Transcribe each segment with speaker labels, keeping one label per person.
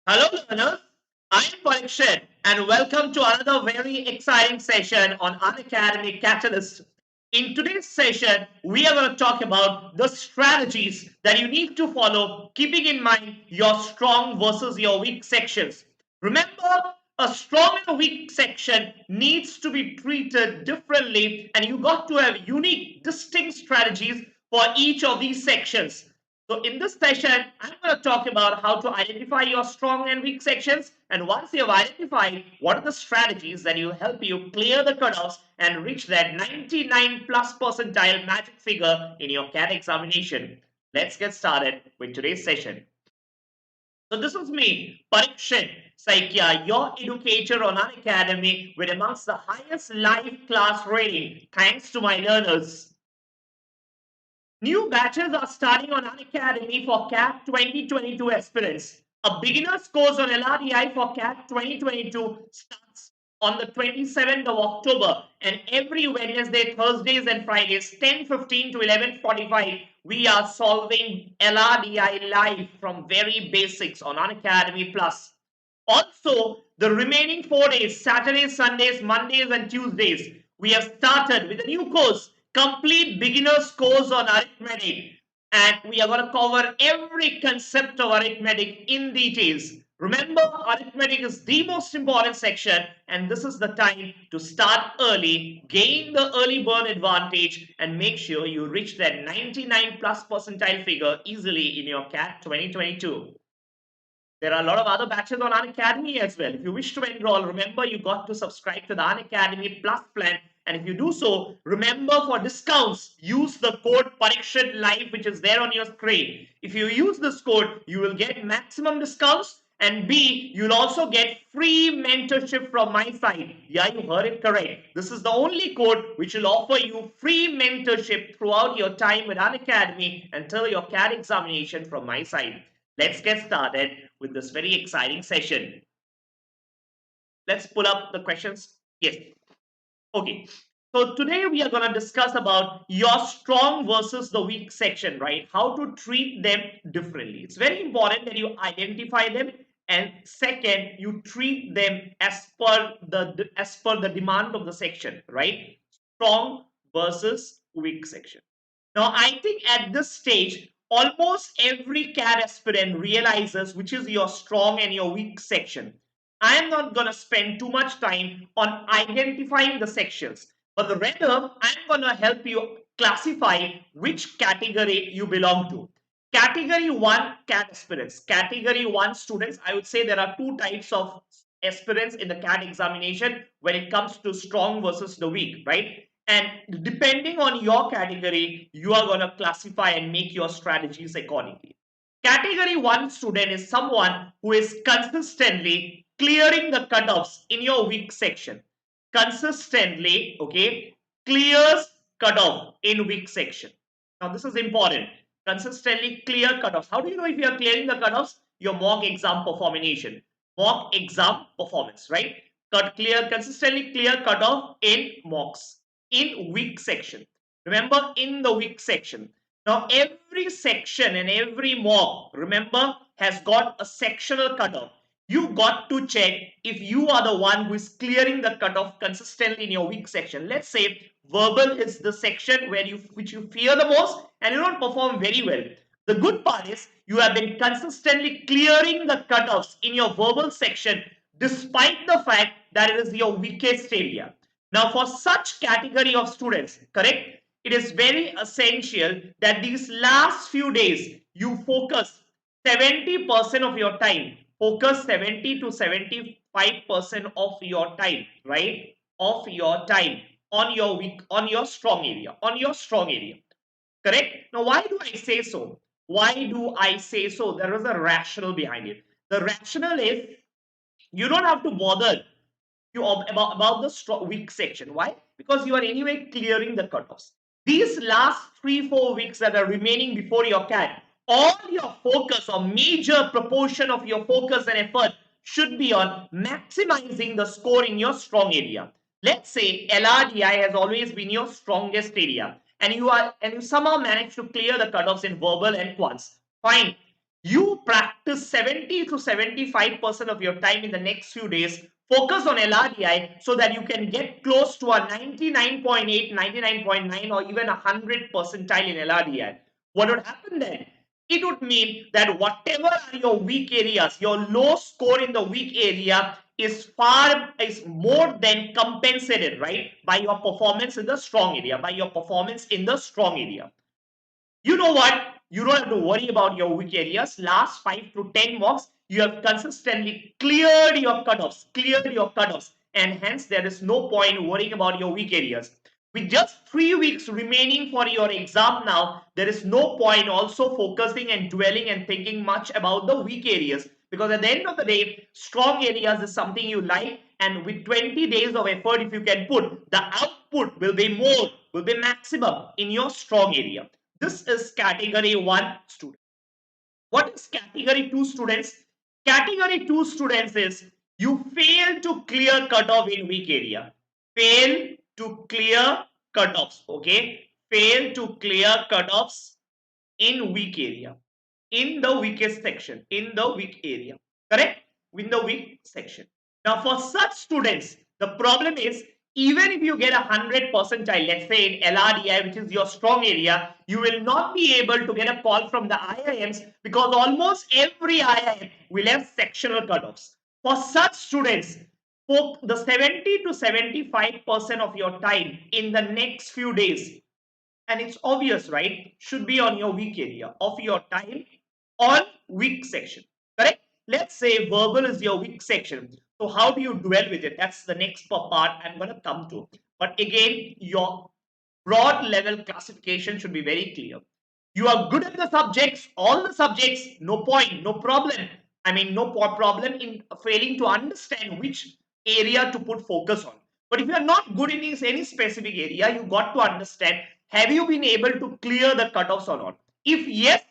Speaker 1: Hello, learners. I am Parikshit, and welcome to another very exciting session on Unacademy CAT-alyst. In today's session, we are going to talk about the strategies that you need to follow, keeping in mind your strong versus your weak sections. Remember, a strong and a weak section needs to be treated differently, and you got to have unique, distinct strategies for each of these sections. So in this session, I'm going to talk about how to identify your strong and weak sections. And once you've identified, what are the strategies that will help you clear the cutoffs and reach that 99 plus percentile magic figure in your CAT examination. Let's get started with today's session. So this is me, Parikshit Saikia, your educator on Unacademy with amongst the highest live class rating thanks to my learners. New batches are starting on Unacademy for CAT 2022 aspirants. A beginner's course on LRDI for CAT 2022 starts on the 27th of October, and every Wednesday, Thursdays and Fridays 10:15 to 11:45 we are solving LRDI live from very basics on Unacademy Plus. Also, the remaining 4 days, Saturdays, Sundays, Mondays, and Tuesdays, we have started with a new course, Complete Beginner's Course on Arithmetic. And we are going to cover every concept of arithmetic in details. Remember, arithmetic is the most important section, and this is the time to start early, gain the early burn advantage, and make sure you reach that 99 plus percentile figure easily in your CAT 2022. There are a lot of other batches on Unacademy as well. If you wish to enroll, remember you got to subscribe to the Unacademy Plus plan. And if you do so, remember for discounts, use the code Parikshit Live, which is there on your screen. If you use this code, you will get maximum discounts. And B, you'll also get free mentorship from my side. Yeah, you heard it correct. This is the only code which will offer you free mentorship throughout your time with Unacademy until your CAT examination from my side. Let's get started with this very exciting session. Let's pull up the questions. Yes. Okay. So today we are going to discuss about your strong versus the weak section, right? How to treat them differently. It's very important that you identify them, and second, you treat them as per the demand of the section, right? Strong versus weak section. Now, I think at this stage, almost every CAT aspirant realizes which is your strong and your weak section. I am not going to spend too much time on identifying the sections, but rather I'm going to help you classify which category you belong to. Category 1 CAT aspirants. Category 1 students, I would say there are two types of aspirants in the CAT examination when it comes to strong versus the weak, right? And depending on your category, you are going to classify and make your strategies accordingly. Category 1 student is someone who is consistently clearing the cutoffs in your weak section. Consistently, okay, clears cutoff in weak section. Now, this is important. Consistently clear cutoffs. How do you know if you are clearing the cutoffs? Your mock exam performance. Mock exam performance, right? Consistently clear cutoff in mocks in weak section. Remember, in the weak section. Now, every section and every mock, remember, has got a sectional cutoff. You got to check if you are the one who is clearing the cutoff consistently in your weak section. Let's say verbal is the section which you fear the most and you don't perform very well. The good part is you have been consistently clearing the cutoffs in your verbal section despite the fact that it is your weakest area. Now, for such category of students, correct, it is very essential that these last few days you focus 70% of your time. Focus 70 to 75% of your time, right? Of your time on your strong area, Correct? Now, why do I say so? Why do I say so? There is a rationale behind it. The rationale is you don't have to bother about the weak section. Why? Because you are anyway clearing the cutoffs. These last 3-4 weeks that are remaining before your CAT, all your focus or major proportion of your focus and effort should be on maximizing the score in your strong area. Let's say LRDI has always been your strongest area, and you somehow managed to clear the cutoffs in verbal and quants. Fine. You practice 70 to 75% of your time in the next few days. Focus on LRDI so that you can get close to a 99.8, 99.9, or even 100 percentile in LRDI. What would happen then? It would mean that whatever are your weak areas, your low score in the weak area is more than compensated, right, by your performance in the strong area, by your performance in the strong area. You know what? You don't have to worry about your weak areas. Last 5 to 10 mocks, you have consistently cleared your cutoffs, and hence there is no point worrying about your weak areas. With just 3 weeks remaining for your exam now, there is no point also focusing and dwelling and thinking much about the weak areas, because at the end of the day, strong areas is something you like, and with 20 days of effort, if you can put, the output will be more, will be maximum in your strong area. This is category 1 student. What is category 2 students? Category 2 students is you fail to clear cutoff in weak area. Fail to clear cutoffs. Okay. Fail to clear cutoffs in weak area. In the weakest section. In the weak area. Correct? In the weak section. Now for such students, the problem is even if you get 100 percentile, let's say in LRDI, which is your strong area, you will not be able to get a call from the IIMs because almost every IIM will have sectional cutoffs. For such students, for the 70 to 75% of your time in the next few days, and it's obvious, right, should be on your weak area of your time on weak section. Correct? Let's say verbal is your weak section. So how do you dwell with it? That's the next part I'm going to come to. But again, your broad level classification should be very clear. You are good at the subjects, all the subjects, no point, no problem. I mean, no problem in failing to understand which area to put focus on. But if you are not good in any specific area, you got to understand, have you been able to clear the cutoffs or not? If yes,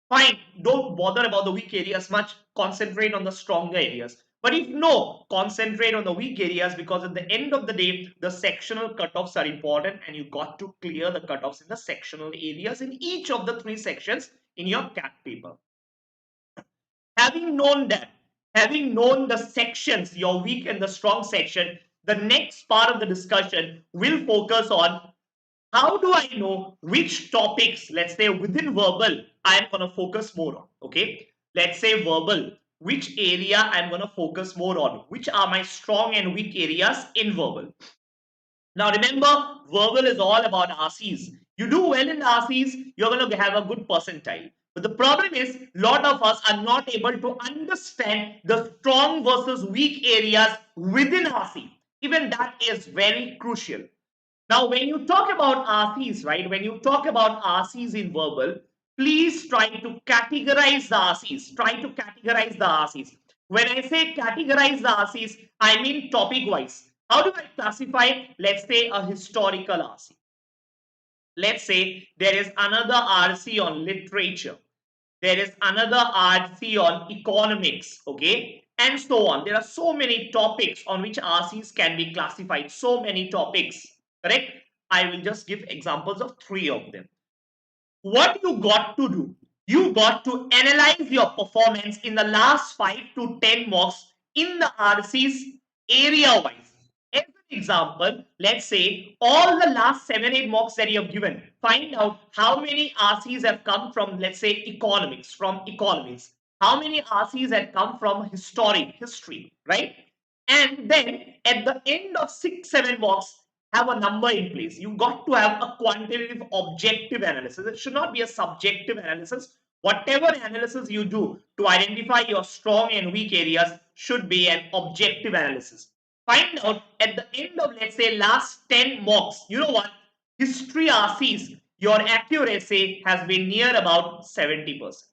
Speaker 1: fine, don't bother about the weak areas much, concentrate on the stronger areas. But if no, concentrate on the weak areas, because at the end of the day, the sectional cutoffs are important and you got to clear the cutoffs in the sectional areas in each of the 3 sections in your CAT paper. Having known that, having known the sections, your weak and the strong section, the next part of the discussion will focus on how do I know which topics, let's say within verbal, I'm going to focus more on. Okay. Let's say verbal, which area I'm going to focus more on, which are my strong and weak areas in verbal. Now remember, verbal is all about RCs. You do well in the RCs, you're going to have a good percentile. But the problem is, a lot of us are not able to understand the strong versus weak areas within RC. Even that is very crucial. Now, when you talk about RCs, right, when you talk about RCs in verbal, please try to categorize the RCs. Try to categorize the RCs. When I say categorize the RCs, I mean topic wise. How do I classify, let's say, a historical RC? Let's say there is another RC on literature. There is another RC on economics, okay? And so on. There are so many topics on which RCs can be classified. So many topics, correct? I will just give examples of 3 of them. What you got to do, you got to analyze your performance in the last 5 to 10 mocks in the RCs area wise. As an example, let's say all the last 7-8 mocks that you have given, find out how many RCs have come from, let's say, economics, how many RCs have come from history, right? And then at the end of 6-7 mocks, have a number in place. You got to have a quantitative objective analysis. It should not be a subjective analysis. Whatever analysis you do to identify your strong and weak areas should be an objective analysis. Find out at the end of, let's say, last 10 mocks, you know what? History RCs, your accuracy has been near about 70%.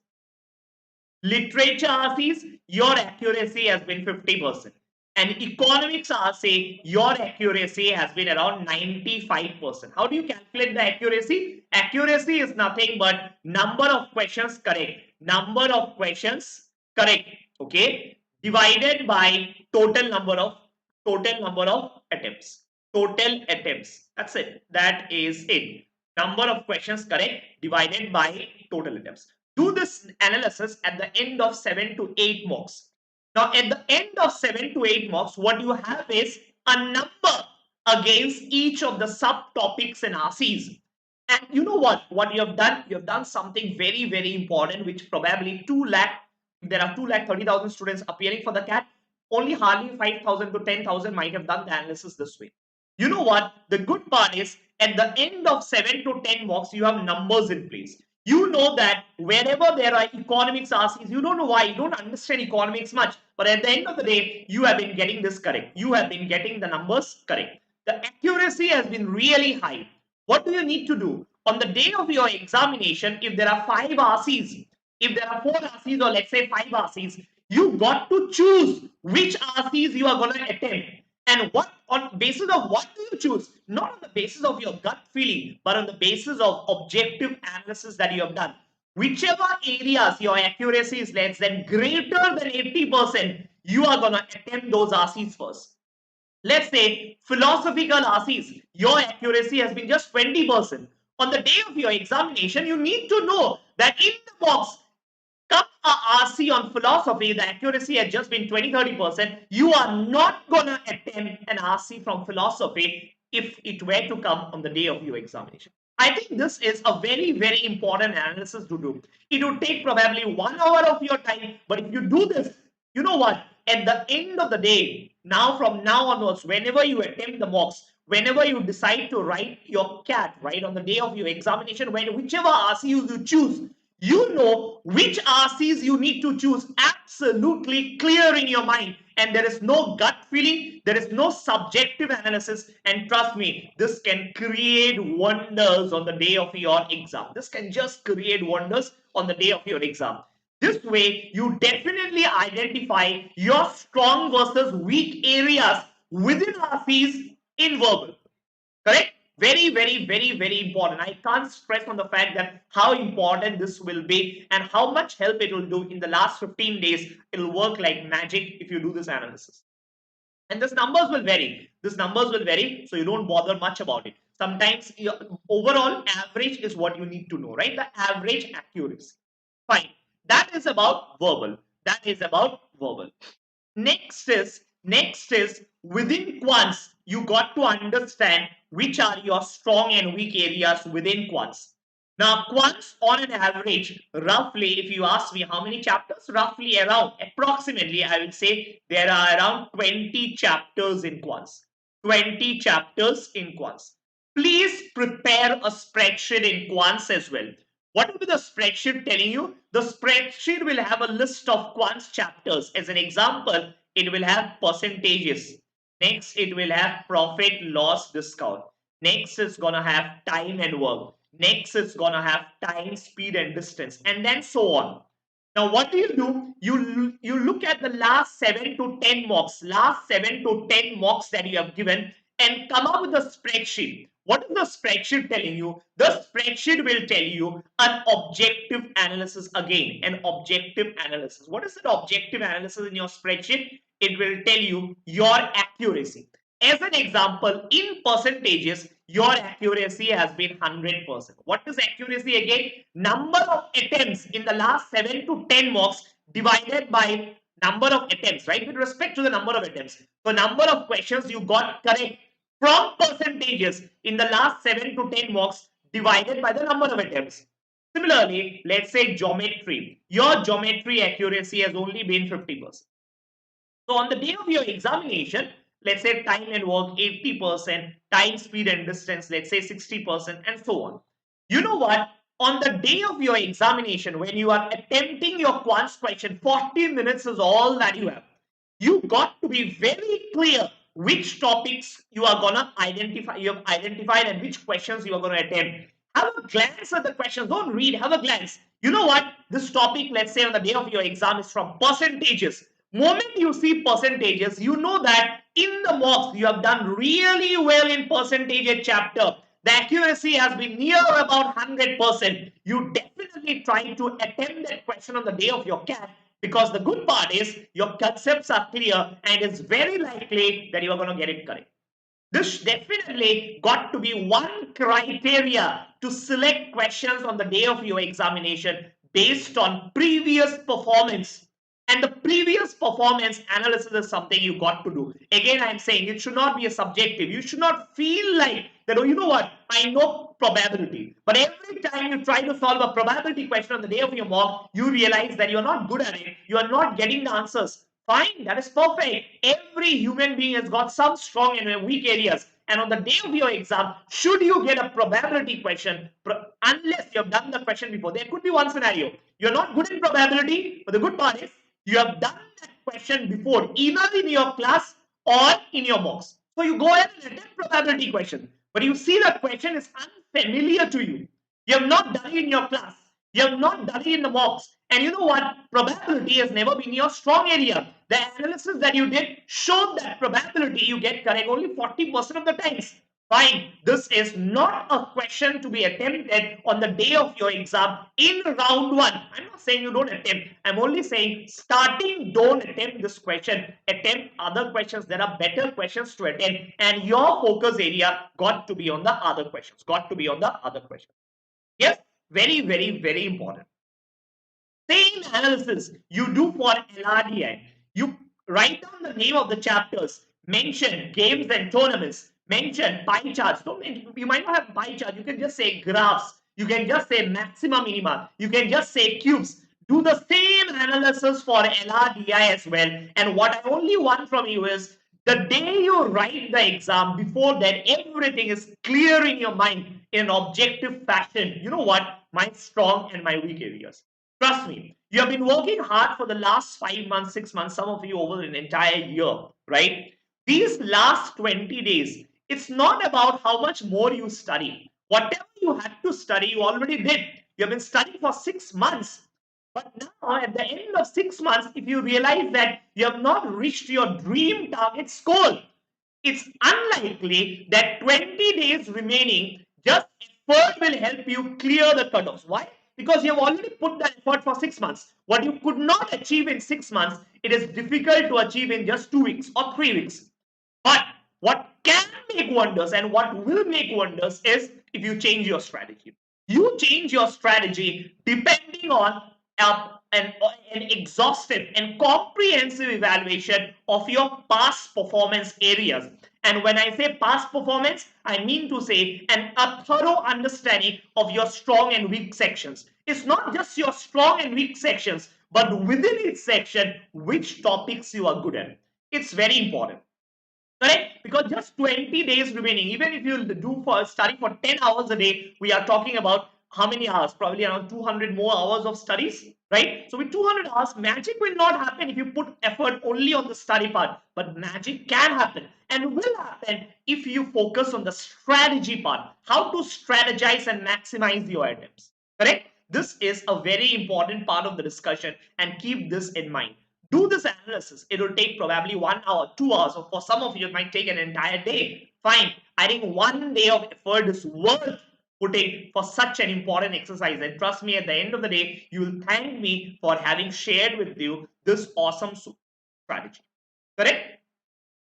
Speaker 1: Literature RCs, your accuracy has been 50%. And economics RC, your accuracy has been around 95%. How do you calculate the accuracy? Accuracy is nothing but number of questions correct. Number of questions correct. Okay. Divided by total number of attempts. Total attempts. That's it. That is it. Number of questions correct divided by total attempts. do this analysis at the end of 7 to 8 mocks. Now, at the end of 7 to 8 mocks, what you have is a number against each of the subtopics and RCs. And you know what? What you have done? You have done something very, very important, which probably 2 lakh, there are 2,30,000 students appearing for the CAT. Only hardly 5,000 to 10,000 might have done the analysis this way. You know what? The good part is at the end of 7 to 10 mocks, you have numbers in place. You know that wherever there are economics RCs, you don't know why, you don't understand economics much, but at the end of the day, you have been getting this correct. You have been getting the numbers correct. The accuracy has been really high. What do you need to do? On the day of your examination, if there are 5 RCs, if there are 4 RCs or let's say 5 RCs, you got to choose which RCs you are going to attempt. And what on basis of what do you choose? Not on the basis of your gut feeling, but on the basis of objective analysis that you have done. Whichever areas your accuracy is less than greater than 80%, you are going to attempt those RCs first. Let's say philosophical RCs, your accuracy has been just 20%. On the day of your examination, you need to know that in the box, come a RC on philosophy, the accuracy has just been 20-30%. You are not going to attempt an RC from philosophy if it were to come on the day of your examination. I think this is a very, very important analysis to do. It would take probably 1 hour of your time, but if you do this, you know what? At the end of the day, now from now onwards, whenever you attempt the mocks, whenever you decide to write your CAT, right, on the day of your examination, whichever RC you choose, you know which RCs you need to choose, absolutely clear in your mind, and there is no gut feeling, there is no subjective analysis, and trust me, this can create wonders on the day of your exam. This can just create wonders on the day of your exam. This way, you definitely identify your strong versus weak areas within RCs in verbal. Correct? Very, very, very, very important. I can't stress on the fact that how important this will be and how much help it will do in the last 15 days. It'll work like magic if you do this analysis. And these numbers will vary. These numbers will vary, so you don't bother much about it. Sometimes your overall average is what you need to know, right? The average accuracy. Fine. That is about verbal. That is about verbal. Next is within quants, you got to understand which are your strong and weak areas within quants. Now, quants on an average, roughly, if you ask me how many chapters, roughly around, approximately, I would say there are around 20 chapters in quants. 20 chapters in quants. Please prepare a spreadsheet in quants as well. What will be the spreadsheet telling you? The spreadsheet will have a list of quants chapters. As an example, it will have percentages. Next, it will have profit loss discount. Next, it's going to have time and work. Next, it's going to have time, speed, and distance, and then so on. Now, what do? You look at the last 7 to 10 mocks, that you have given, and come up with a spreadsheet. What is the spreadsheet telling you? The spreadsheet will tell you an objective analysis again, an objective analysis. What is an objective analysis in your spreadsheet? It will tell you your accuracy. As an example, in percentages, your accuracy has been 100%. What is accuracy again? Number of attempts in the last 7 to 10 mocks divided by number of attempts, right? With respect to the number of attempts. So number of questions you got correct from percentages in the last 7 to 10 mocks divided by the number of attempts. Similarly, let's say geometry. Your geometry accuracy has only been 50%. So on the day of your examination, let's say time and work 80%, time, speed and distance, let's say 60%, and so on. You know what? On the day of your examination, when you are attempting your quants question, 40 minutes is all that you have. You got to be very clear which topics you are going to identify, you have identified, and which questions you are going to attempt. Have a glance at the questions. Don't read, have a glance. You know what? This topic, let's say on the day of your exam, is from percentages. Moment you see percentages, you know that in the mocks you have done really well in percentage chapter. The accuracy has been near about 100%. You definitely try to attempt that question on the day of your CAT, because the good part is your concepts are clear and it's very likely that you are going to get it correct. This definitely got to be one criteria to select questions on the day of your examination. based on previous performance. And the previous performance analysis is something you got to do. Again, I'm saying it should not be a subjective. You should not feel like that, oh, you know what, I know probability. But every time you try to solve a probability question on the day of your mock, you realize that you're not good at it. You are not getting the answers. Fine, that is perfect. Every human being has got some strong and weak areas. And on the day of your exam, should you get a probability question, unless you have done the question before, there could be one scenario. You're not good in probability, but the good part is you have done that question before, either in your class or in your mocks. So you go ahead and attempt probability question. But you see that question is unfamiliar to you. You have not done it in your class. You have not done it in the mocks. And you know what? Probability has never been your strong area. The analysis that you did showed that probability you get correct only 40% of the times. Fine, this is not a question to be attempted on the day of your exam in round one. I'm not saying you don't attempt. I'm only saying starting, don't attempt this question. Attempt other questions. There are better questions to attempt, and your focus area got to be on the other questions. Got to be on the other questions. Yes, very, very, very important. Same analysis you do for LRDI. You write down the name of the chapters, mention games and tournaments, mention pie charts. Don't you might not have pie charts. You can just say graphs. You can just say maxima minima. You can just say cubes. Do the same analysis for LRDI as well. And what I only want from you is the day you write the exam, before that, everything is clear in your mind in an objective fashion. You know what? My strong and my weak areas. Trust me, you have been working hard for the last 5 months, 6 months, some of you over an entire year, right? These last 20 days, it's not about how much more you study. Whatever you had to study, you already did. You have been studying for 6 months. But now, at the end of 6 months, if you realize that you have not reached your dream target score, it's unlikely that 20 days remaining, just effort will help you clear the cutoffs. Why? Because you have already put that effort for 6 months. What you could not achieve in 6 months, it is difficult to achieve in just 2 weeks or 3 weeks. But what can make wonders and what will make wonders is if you change your strategy. You change your strategy depending on an exhaustive and comprehensive evaluation of your past performance areas. And when I say past performance, I mean to say a thorough understanding of your strong and weak sections. It's not just your strong and weak sections, but within each section, which topics you are good at. It's very important. Correct? Because just 20 days remaining, even if you do for study for 10 hours a day, we are talking about how many hours? Probably around 200 more hours of studies, right? So with 200 hours, magic will not happen if you put effort only on the study part, but magic can happen and will happen if you focus on the strategy part, how to strategize and maximize your items. Correct? This is a very important part of the discussion, and keep this in mind. Do this analysis. It will take probably 1 hour, 2 hours, or for some of you, it might take an entire day. Fine. I think 1 day of effort is worth putting for such an important exercise. And trust me, at the end of the day, you will thank me for having shared with you this awesome strategy. Correct?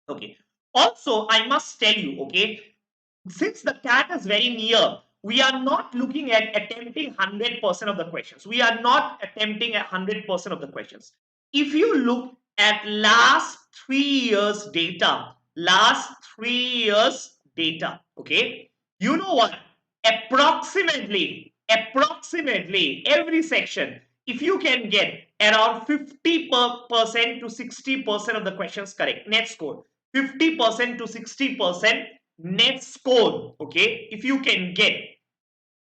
Speaker 1: Okay. Also, I must tell you, okay, since the CAT is very near, we are not looking at attempting 100% of the questions. We are not attempting 100% of the questions. If you look at last 3 years data, okay, you know what? Approximately every section, if you can get around 50% to 60% of the questions correct, net score, 50% to 60% net score, okay, if you can get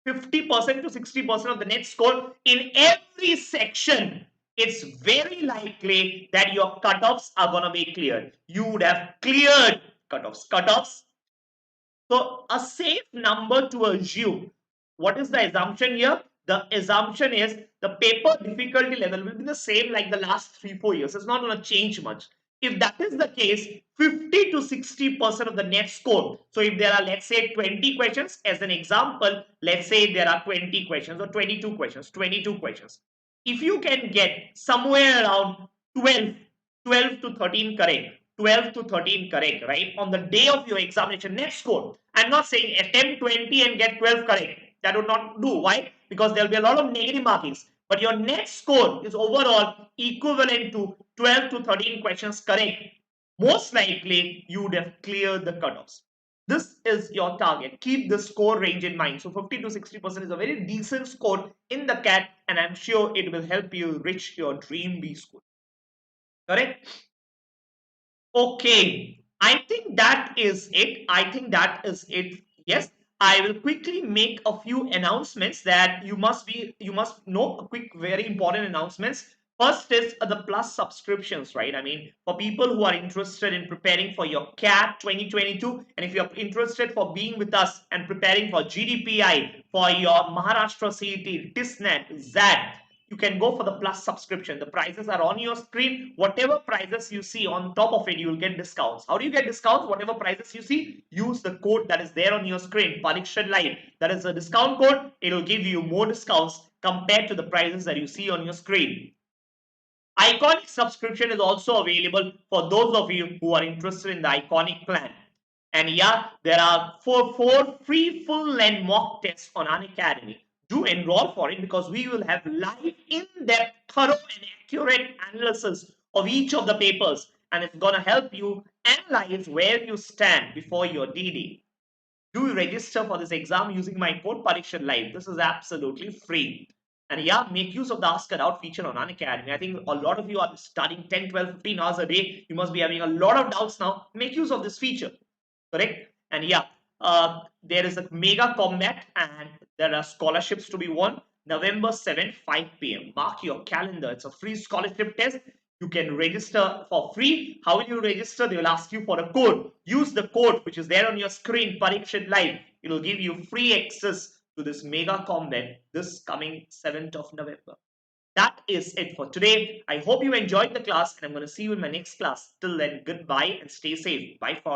Speaker 1: 50% to 60% of the net score in every section, it's very likely that your cutoffs are going to be cleared. You would have cleared cutoffs. So a safe number to assume, what is the assumption here? The assumption is the paper difficulty level will be the same like the last 3-4 years. It's not going to change much. If that is the case, 50 to 60% of the net score. So if there are, let's say, 20 questions, as an example, let's say there are 20 questions or 22 questions. If you can get somewhere around 12 to 13 correct, 12 to 13 correct, right, on the day of your examination net score. I'm not saying attempt 20 and get 12 correct. That would not do. Why? Because there will be a lot of negative markings. but your net score is overall equivalent to 12 to 13 questions correct, most likely you would have cleared the cutoffs. This is your target. Keep the score range in mind. So 50 to 60% is a very decent score in the CAT, and I'm sure it will help you reach your dream B school. Correct? Okay, I think that is it. I think that is it. Yes, I will quickly make a few announcements that you must know a quick, very important announcements. First is the plus subscriptions, right? I mean, for people who are interested in preparing for your CAT 2022, and if you're interested for being with us and preparing for GDPI, for your Maharashtra CET, TISNET, ZAD, you can go for the plus subscription. The prices are on your screen. Whatever prices you see on top of it, you will get discounts. How do you get discounts? Whatever prices you see, use the code that is there on your screen, Parikshit Live. That is a discount code. It will give you more discounts compared to the prices that you see on your screen. Iconic subscription is also available for those of you who are interested in the Iconic plan. And yeah, there are four free full-length mock tests on Unacademy. Do enroll for it because we will have live, in-depth, thorough, and accurate analysis of each of the papers, and it's gonna help you analyze where you stand before your DD. Do register for this exam using my code Parikshit Live. This is absolutely free. And yeah, make use of the Ask It Out feature on Unacademy. I think a lot of you are studying 10, 12, 15 hours a day. You must be having a lot of doubts now. Make use of this feature. Correct? And yeah, there is a mega combat and there are scholarships to be won. November 7th, 5 p.m. Mark your calendar. It's a free scholarship test. You can register for free. How will you register? They will ask you for a code. Use the code which is there on your screen, Parikshit Live. It will give you free access to this mega combat this coming 7th of November. That is it for today. I hope you enjoyed the class, and I'm going to see you in my next class. Till then, goodbye and stay safe. Bye for